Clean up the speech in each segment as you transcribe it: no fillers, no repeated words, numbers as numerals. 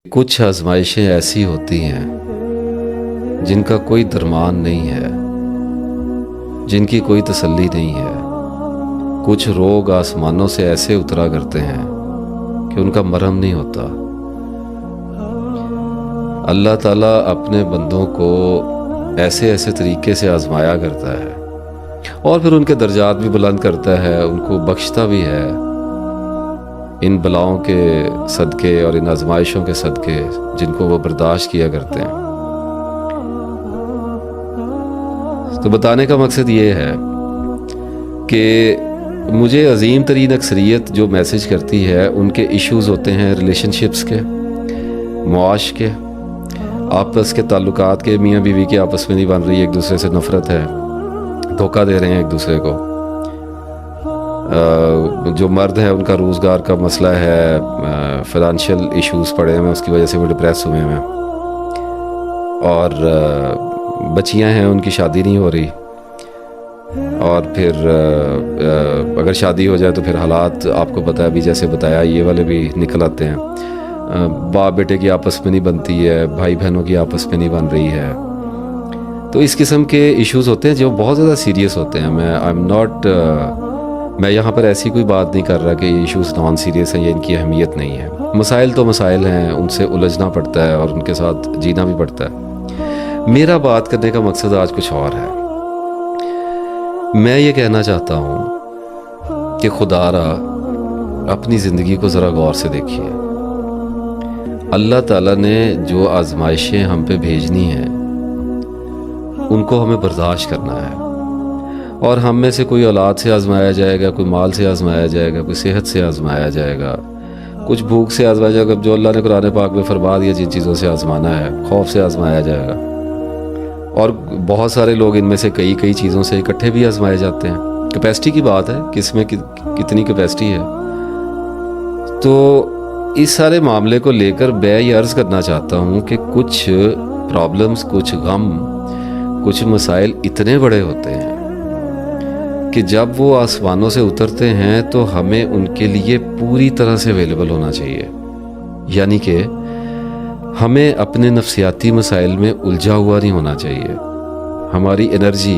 कुछ आजमाइशें ऐसी होती हैं जिनका कोई दरमान नहीं है, जिनकी कोई तसल्ली नहीं है। कुछ रोग आसमानों से ऐसे उतरा करते हैं कि उनका मरहम नहीं होता। अल्लाह ताला अपने बंदों को ऐसे ऐसे तरीके से आजमाया करता है और फिर उनके दर्जात भी बुलंद करता है, उनको बख्शता भी है इन बलाओं के सदक़े और इन आजमाइशों के सदक़े जिनको वो बर्दाश्त किया करते हैं। तो बताने का मकसद ये है कि मुझे अजीम तरीन अक्सरियत जो मैसेज करती है उनके इश्यूज़ होते हैं रिलेशनशिप्स के, मुआश के, आपस के ताल्लुकात के। मियाँ बीवी की आपस में नहीं बन रही, एक दूसरे से नफ़रत है, धोखा दे रहे हैं एक दूसरे को। जो मर्द है उनका रोज़गार का मसला है, फाइनेंशियल इश्यूज़ पड़े हैं, उसकी वजह से वो डिप्रेस हुए हैं। और बच्चियां हैं, उनकी शादी नहीं हो रही। और फिर अगर शादी हो जाए तो फिर हालात आपको पता है, अभी जैसे बताया ये वाले भी निकल आते हैं। बाप बेटे की आपस में नहीं बनती है, भाई बहनों की आपस में नहीं बन रही है। तो इस किस्म के इश्यूज़ होते हैं जो बहुत ज़्यादा सीरियस होते हैं। मैं यहाँ पर ऐसी कोई बात नहीं कर रहा कि ये इश्यूज़ नॉन सीरियस हैं या इनकी अहमियत नहीं है। मसाइल तो मसाइल हैं, उनसे उलझना पड़ता है और उनके साथ जीना भी पड़ता है। मेरा बात करने का मकसद आज कुछ और है। मैं ये कहना चाहता हूँ कि खुदारा अपनी ज़िंदगी को ज़रा गौर से देखिए। अल्लाह ताला ने जो आजमाइशें हम पे भेजनी हैं उनको हमें बर्दाश्त करना है। और हम में से कोई औलाद से आजमाया जाएगा, कोई माल से आजमाया जाएगा, कोई सेहत से आजमाया जाएगा, कुछ भूख से आजमाया जाएगा, जो अल्लाह ने कुरान पाक में फरमा दिया जिन चीज़ों से आजमाना है, खौफ से आजमाया जाएगा। और बहुत सारे लोग इनमें से कई चीज़ों से इकट्ठे भी आजमाए जाते हैं। कैपेसिटी की बात है, किस में कितनी कैपेसिटी है। तो इस सारे मामले को लेकर मैं ये अर्ज़ करना चाहता हूँ कि कुछ प्रॉब्लम्स, कुछ गम, कुछ मसाइल इतने बड़े होते हैं कि जब वो आसमानों से उतरते हैं तो हमें उनके लिए पूरी तरह से अवेलेबल होना चाहिए। यानी कि हमें अपने नफ्सियाती मसाइल में उलझा हुआ नहीं होना चाहिए। हमारी एनर्जी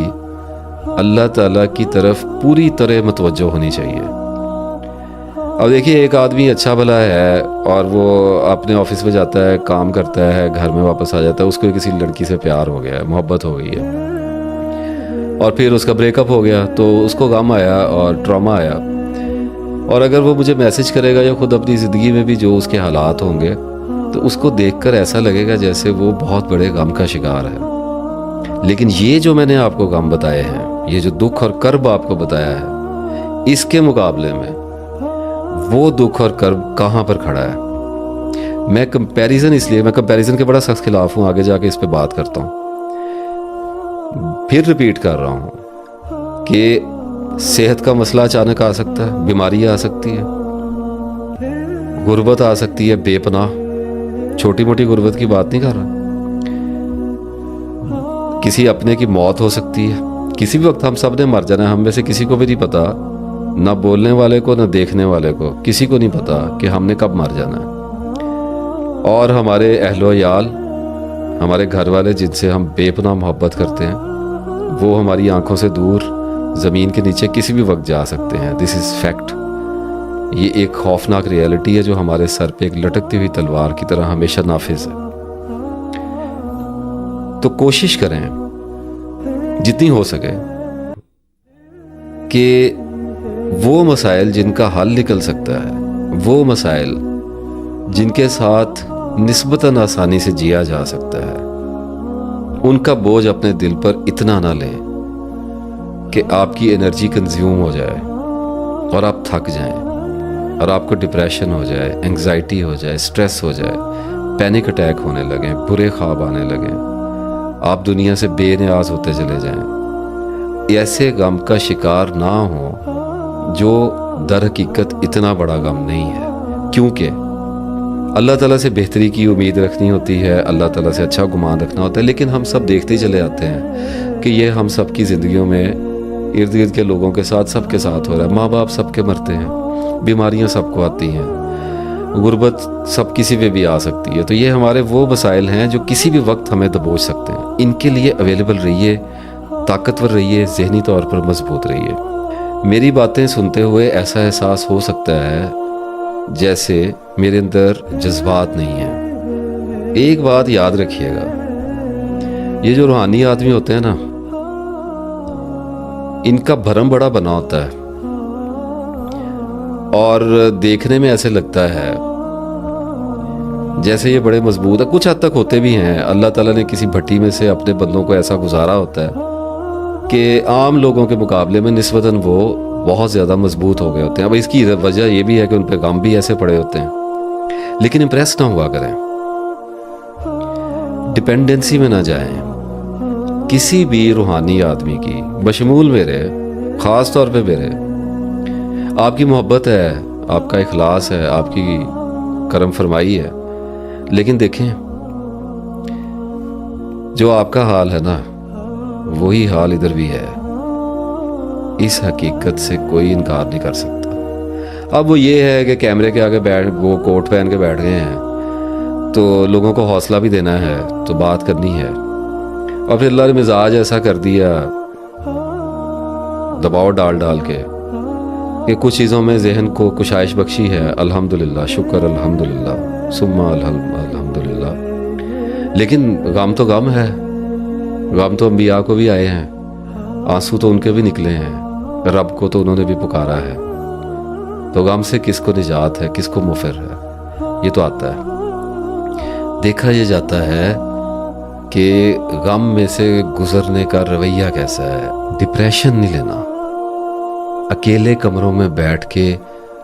अल्लाह ताला की तरफ पूरी तरह मतवज्जो होनी चाहिए। अब देखिए, एक आदमी अच्छा भला है और वो अपने ऑफिस में जाता है, काम करता है, घर में वापस आ जाता है, उसको किसी लड़की से प्यार हो गया है, मोहब्बत हो गई है और फिर उसका ब्रेकअप हो गया तो उसको गम आया और ट्रॉमा आया। और अगर वो मुझे मैसेज करेगा या ख़ुद अपनी ज़िंदगी में भी जो उसके हालात होंगे तो उसको देखकर ऐसा लगेगा जैसे वो बहुत बड़े गम का शिकार है। लेकिन ये जो मैंने आपको गम बताए हैं, ये जो दुख और कर्ब आपको बताया है, इसके मुकाबले में वो दुख और कर्ब कहाँ पर खड़ा है। मैं कंपैरिजन के बड़ा सख्त खिलाफ हूँ, आगे जाके इस पर बात करता हूँ। फिर रिपीट कर रहा हूँ कि सेहत का मसला अचानक आ सकता है, बीमारी आ सकती है, गुर्बत आ सकती है, बेपनाह, छोटी मोटी गुर्बत की बात नहीं कर रहा। किसी अपने की मौत हो सकती है, किसी भी वक्त हम सब ने मर जाना है। हम में से किसी को भी नहीं पता, ना बोलने वाले को ना देखने वाले को, किसी को नहीं पता कि हमने कब मर जाना है। और हमारे अहलो याल, हमारे घर वाले जिनसे हम बेपनाह मोहब्बत करते हैं, वो हमारी आंखों से दूर ज़मीन के नीचे किसी भी वक्त जा सकते हैं। This is fact. ये एक खौफनाक रियलिटी है जो हमारे सर पे एक लटकती हुई तलवार की तरह हमेशा नाफिज है। तो कोशिश करें जितनी हो सके कि वो मसाइल जिनका हल निकल सकता है, वो मसाइल जिनके साथ निस्बतन आसानी से जिया जा सकता है, उनका बोझ अपने दिल पर इतना ना लें कि आपकी एनर्जी कंज्यूम हो जाए और आप थक जाएं और आपको डिप्रेशन हो जाए, एंग्जाइटी हो जाए, स्ट्रेस हो जाए, पैनिक अटैक होने लगें, बुरे ख्वाब आने लगें, आप दुनिया से बेनियाज होते चले जाएं। ऐसे गम का शिकार ना हो जो दर हकीकत इतना बड़ा गम नहीं है। क्योंकि अल्लाह ताला से बेहतरी की उम्मीद रखनी होती है, अल्लाह ताला से अच्छा गुमान रखना होता है। लेकिन हम सब देखते ही चले आते हैं कि ये हम सब की ज़िंदगियों में इर्द गिर्द के लोगों के साथ, सबके साथ हो रहा है। माँ बाप सबके मरते हैं, बीमारियां सबको आती हैं, गुर्बत सब किसी पे भी आ सकती है। तो ये हमारे वो वसाइल हैं जो किसी भी वक्त हमें दबोच सकते हैं। इनके लिए अवेलेबल रहिए, ताकतवर रहिए, ज़हनी तौर पर मजबूत रहिए। मेरी बातें सुनते हुए ऐसा एहसास हो सकता है जैसे मेरे अंदर जज्बात नहीं हैं। एक बात याद रखिएगा, ये जो रूहानी आदमी होते हैं ना, इनका भरम बड़ा बना होता है और देखने में ऐसे लगता है जैसे ये बड़े मजबूत है। कुछ हद तक होते भी हैं। अल्लाह ताला ने किसी भट्टी में से अपने बंदों को ऐसा गुजारा होता है कि आम लोगों के मुकाबले में निस्बतन वो बहुत ज़्यादा मजबूत हो गए होते हैं। अब इसकी वजह ये भी है कि उन पर गम भी ऐसे पड़े होते हैं। लेकिन इम्प्रेस ना हुआ करें, डिपेंडेंसी में ना जाएं किसी भी रूहानी आदमी की, बशमूल मेरे, ख़ास तौर पे मेरे। आपकी मोहब्बत है, आपका इखलास है, आपकी करम फरमाई है, लेकिन देखें जो आपका हाल है ना, वही हाल इधर भी है। इस हकीकत से कोई इनकार नहीं कर सकता। अब वो ये है कि कैमरे के आगे वो कोट पहन के बैठ गए हैं तो लोगों को हौसला भी देना है, तो बात करनी है। और फिर अल्लाह ने मिजाज ऐसा कर दिया, दबाव डाल डाल के, कि कुछ चीज़ों में जहन को कुशाइश बख्शी है। अल्हम्दुलिल्लाह, शुक्र अल्हम्दुलिल्लाह, सुम्मा अल्हम्दुलिल्लाह। लेकिन गम तो गम है, गम तो अंबिया को भी आए हैं, आंसू तो उनके भी निकले हैं, रब को तो उन्होंने भी पुकारा है। तो गम से किसको निजात है, किसको मुफर है, ये तो आता है। देखा ये जाता है कि गम में से गुजरने का रवैया कैसा है। डिप्रेशन नहीं लेना, अकेले कमरों में बैठ के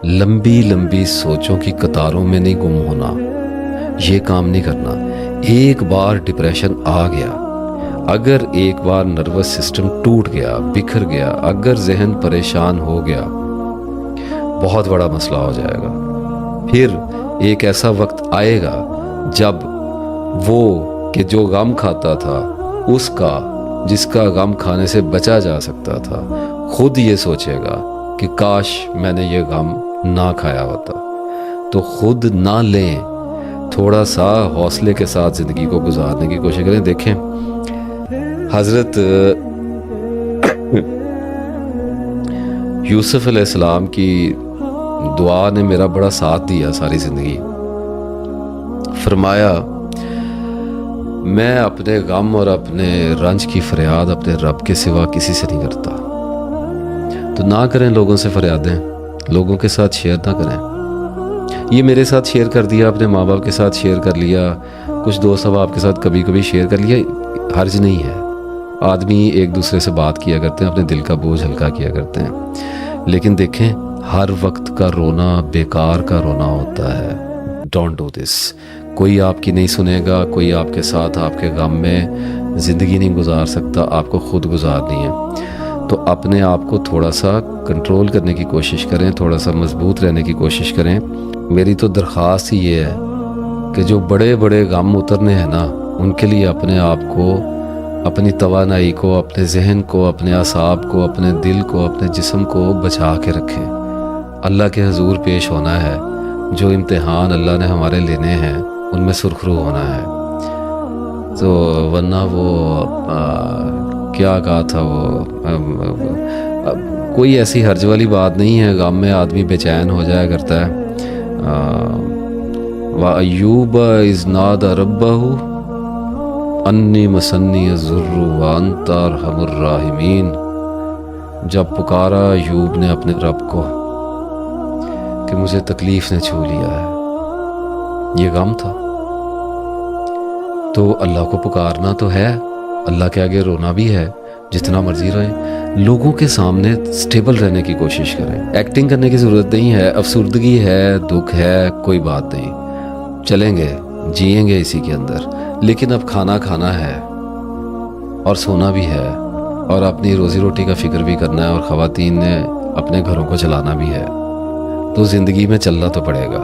लंबी लंबी सोचों की कतारों में नहीं गुम होना, ये काम नहीं करना। एक बार डिप्रेशन आ गया, अगर एक बार नर्वस सिस्टम टूट गया, बिखर गया, अगर जहन परेशान हो गया, बहुत बड़ा मसला हो जाएगा। फिर एक ऐसा वक्त आएगा जब वो कि जो गम खाता था, उसका जिसका गम खाने से बचा जा सकता था, खुद ये सोचेगा कि काश मैंने ये गम ना खाया होता। तो खुद ना लें, थोड़ा सा हौसले के साथ ज़िंदगी को गुजारने की कोशिश करें। देखें हज़रत यूसुफ अलैहिस्सलाम की दुआ ने मेरा बड़ा साथ दिया सारी ज़िंदगी। फरमाया, मैं अपने गम और अपने रंज की फरियाद अपने रब के सिवा किसी से नहीं करता। तो ना करें लोगों से फरियादें, लोगों के साथ शेयर ना करें। ये मेरे साथ शेयर कर दिया, अपने माँ बाप के साथ शेयर कर लिया, कुछ दोस्त अब आपके साथ कभी कभी शेयर कर लिया, हर्ज नहीं है। आदमी एक दूसरे से बात किया करते हैं, अपने दिल का बोझ हल्का किया करते हैं। लेकिन देखें, हर वक्त का रोना बेकार का रोना होता है। Don't do this. कोई आपकी नहीं सुनेगा, कोई आपके साथ आपके गम में ज़िंदगी नहीं गुजार सकता, आपको ख़ुद गुजारनी है। तो अपने आप को थोड़ा सा कंट्रोल करने की कोशिश करें, थोड़ा सा मजबूत रहने की कोशिश करें। मेरी तो दरख्वास्त ही ये है कि जो बड़े बड़े गम उतरने हैं ना, उनके लिए अपने आप को, अपनी तवानाई को, अपने जहन को, अपने असाब को, अपने दिल को, अपने जिस्म को बचा के रखें। अल्लाह के हजूर पेश होना है। जो इम्तिहान अल्लाह ने हमारे लेने हैं उनमें सुरखरू होना है। तो वरना वो क्या कहा था वो, कोई ऐसी हर्ज वाली बात नहीं है। गम में आदमी बेचैन हो जाया करता है। व अय्यूब इज़ नादा रब्बहू अन्नी मसन्नी ज़ुर्रु व अंता अरहमुर राहिमीन। जब पुकारा अय्यूब ने अपने रब को कि मुझे तकलीफ़ ने छू लिया है, ये गम था। तो अल्लाह को पुकारना तो है, अल्लाह के आगे रोना भी है, जितना मर्जी रोएं। लोगों के सामने स्टेबल रहने की कोशिश करें। एक्टिंग करने की ज़रूरत नहीं है। अफसुर्दगी है, दुख है, कोई बात नहीं, चलेंगे, जिएंगे इसी के अंदर। लेकिन अब खाना खाना है और सोना भी है और अपनी रोज़ी रोटी का फ़िक्र भी करना है और ख़वातीन ने अपने घरों को चलाना भी है। तो ज़िंदगी में चलना तो पड़ेगा।